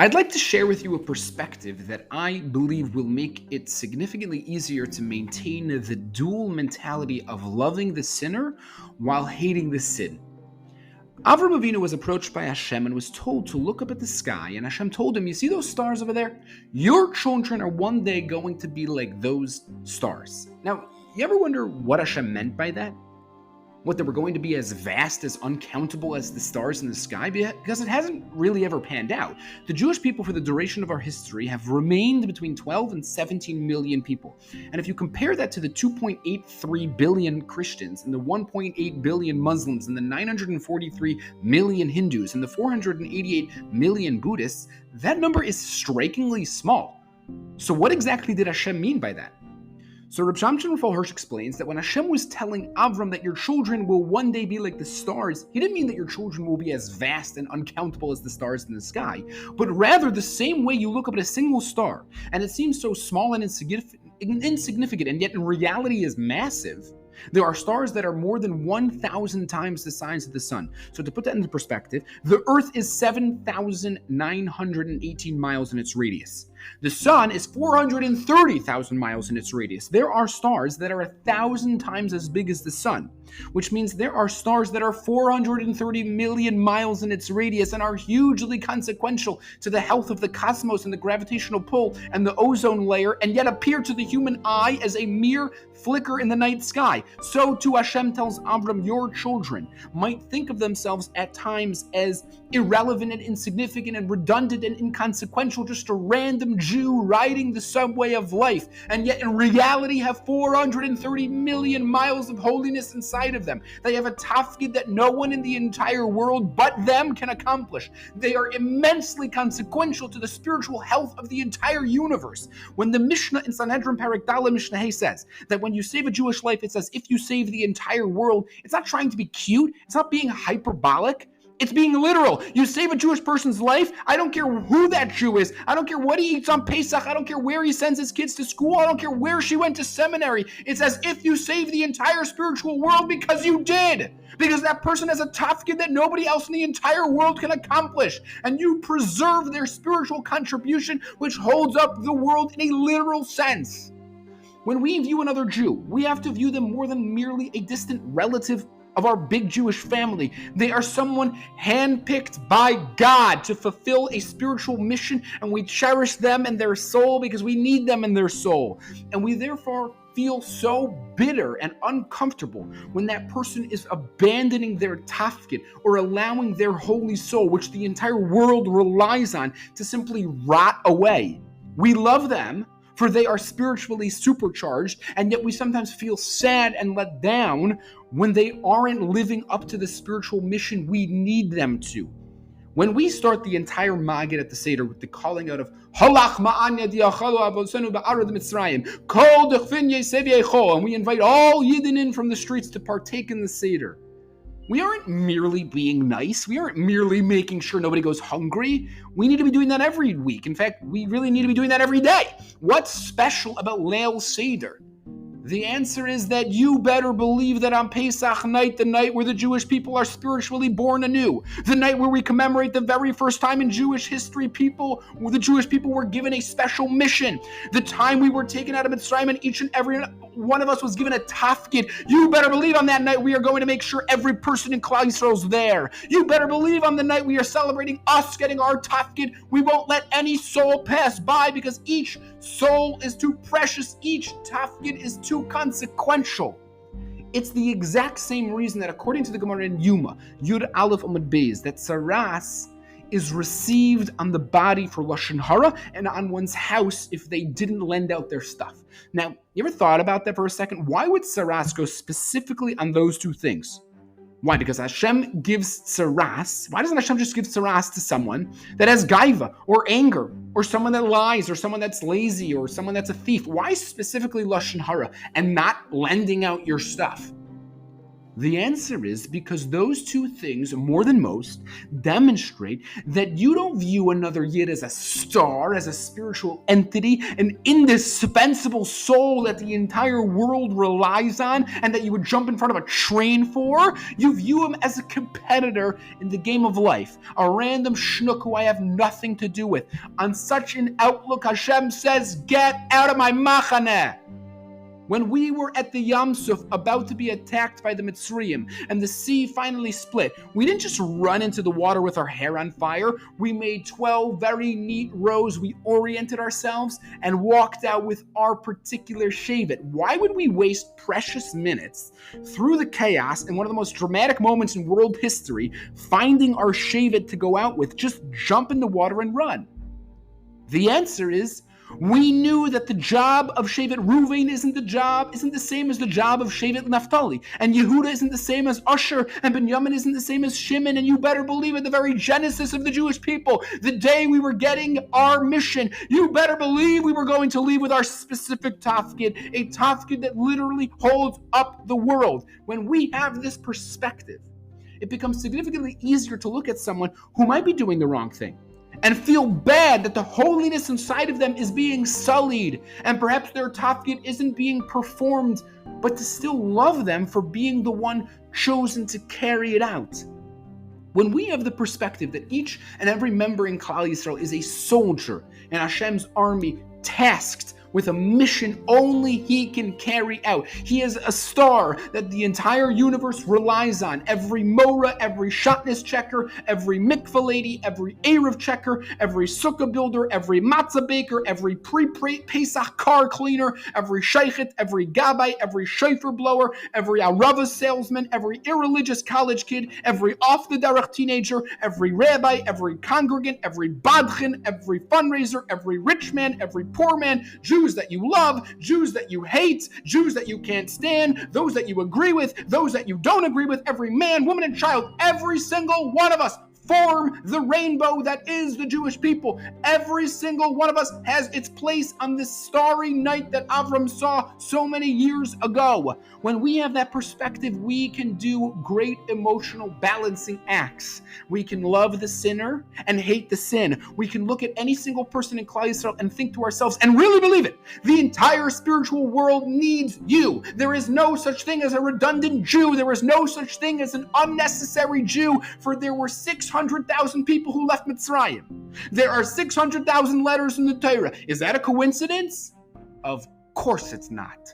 I'd like to share with you a perspective that I believe will make it significantly easier to maintain the dual mentality of loving the sinner while hating the sin. Avram Avinu was approached by Hashem and was told to look up at the sky, and Hashem told him, you see those stars over there? Your children are one day going to be like those stars. Now, you ever wonder what Hashem meant by that? What, they were going to be as vast, as uncountable as the stars in the sky? Because it hasn't really ever panned out. The Jewish people, for the duration of our history, have remained between 12 and 17 million people. And if you compare that to the 2.83 billion Christians and the 1.8 billion Muslims and the 943 million Hindus and the 488 million Buddhists, that number is strikingly small. So what exactly did Hashem mean by that? So Reb Shamshon Raphael Hirsch explains that when Hashem was telling Avram that your children will one day be like the stars, he didn't mean that your children will be as vast and uncountable as the stars in the sky, but rather the same way you look up at a single star, and it seems so small and insignificant, and yet in reality is massive. There are stars that are more than 1,000 times the size of the sun. So to put that into perspective, the Earth is 7,918 miles in its radius. The sun is 430,000 miles in its radius. There are stars that are 1,000 times as big as the sun, which means there are stars that are 430 million miles in its radius and are hugely consequential to the health of the cosmos and the gravitational pull and the ozone layer, and yet appear to the human eye as a mere flicker in the night sky. So too Hashem tells Avram, your children might think of themselves at times as irrelevant and insignificant and redundant and inconsequential, just a random Jew riding the subway of life, and yet in reality have 430 million miles of holiness inside of them. They have a tafkid that no one in the entire world but them can accomplish. They are immensely consequential to the spiritual health of the entire universe. When the Mishnah in Sanhedrin Parak Daled Mishnah Hey says that when you save a Jewish life, it says if you save the entire world, it's not trying to be cute, it's not being hyperbolic. It's being literal. You save a Jewish person's life. I don't care who that Jew is. I don't care what he eats on Pesach. I don't care where he sends his kids to school. I don't care where she went to seminary. It's as if you saved the entire spiritual world because you did. Because that person has a tafkid that nobody else in the entire world can accomplish. And you preserve their spiritual contribution, which holds up the world in a literal sense. When we view another Jew, we have to view them more than merely a distant relative of our big Jewish family. They are someone handpicked by God to fulfill a spiritual mission, and we cherish them and their soul because we need them in their soul. And we therefore feel so bitter and uncomfortable when that person is abandoning their tafkid or allowing their holy soul, which the entire world relies on, to simply rot away. We love them, for they are spiritually supercharged, and yet we sometimes feel sad and let down when they aren't living up to the spiritual mission we need them to. When we start the entire Maggid at the Seder with the calling out of Halach ma'an yadiachalu avosenu ba'arad Mitzrayim, kol dechvin yesev yecho, and we invite all Yidden in from the streets to partake in the Seder, we aren't merely being nice. We aren't merely making sure nobody goes hungry. We need to be doing that every week. In fact, we really need to be doing that every day. What's special about Leil Seder? The answer is that you better believe that on Pesach night, the night where the Jewish people are spiritually born anew, the night where we commemorate the very first time in Jewish history the Jewish people were given a special mission, the time we were taken out of Mitzrayim and each and every one of us was given a tafkid. You better believe on that night we are going to make sure every person in Klal Yisrael is there. You better believe on the night we are celebrating us getting our tafkid. We won't let any soul pass by because each soul is too precious. Each tafkid is too consequential. It's the exact same reason that according to the Gemara in Yuma, Yud Aleph Amud Beis, that saras is received on the body for Lashon Hara and on one's house if they didn't lend out their stuff. Now, you ever thought about that for a second? Why would saras go specifically on those two things? Why? Because Hashem gives saras. Why doesn't Hashem just give saras to someone that has gaiva or anger or someone that lies or someone that's lazy or someone that's a thief? Why specifically Lashon Hara and not lending out your stuff? The answer is because those two things, more than most, demonstrate that you don't view another Yid as a star, as a spiritual entity, an indispensable soul that the entire world relies on and that you would jump in front of a train for. You view him as a competitor in the game of life, a random schnook who I have nothing to do with. On such an outlook, Hashem says, get out of my machaneh. When we were at the Yam Suf about to be attacked by the Mitzrayim and the sea finally split, we didn't just run into the water with our hair on fire. We made 12 very neat rows. We oriented ourselves and walked out with our particular shevet. Why would we waste precious minutes through the chaos in one of the most dramatic moments in world history, finding our shevet to go out with? Just jump in the water and run. The answer is, we knew that the job of Shevet Ruvain isn't the same as the job of Shevet Naphtali, and Yehuda isn't the same as Asher, and Binyamin isn't the same as Shimon, and you better believe it, the very genesis of the Jewish people, the day we were getting our mission, you better believe we were going to leave with our specific tafkid, a tafkid that literally holds up the world. When we have this perspective, it becomes significantly easier to look at someone who might be doing the wrong thing and feel bad that the holiness inside of them is being sullied, and perhaps their tafkid isn't being performed, but to still love them for being the one chosen to carry it out. When we have the perspective that each and every member in Klal Yisrael is a soldier in Hashem's army, tasked with a mission only he can carry out. He is a star that the entire universe relies on. Every Mora, every Shatnez checker, every mikveh lady, every Erev checker, every sukkah builder, every matzah baker, every pre-Pesach car cleaner, every sheichet, every gabbai, every shofar blower, every arava salesman, every irreligious college kid, every off-the-derech teenager, every rabbi, every congregant, every badchin, every fundraiser, every rich man, every poor man, Jews that you love, Jews that you hate, Jews that you can't stand, those that you agree with, those that you don't agree with, every man, woman, and child, every single one of us form the rainbow that is the Jewish people. Every single one of us has its place on this starry night that Avram saw so many years ago. When we have that perspective, we can do great emotional balancing acts. We can love the sinner and hate the sin. We can look at any single person in Klal Yisrael and think to ourselves, and really believe it, the entire spiritual world needs you. There is no such thing as a redundant Jew. There is no such thing as an unnecessary Jew, for there were 600,000 people who left Mitzrayim. There are 600,000 letters in the Torah. Is that a coincidence? Of course it's not.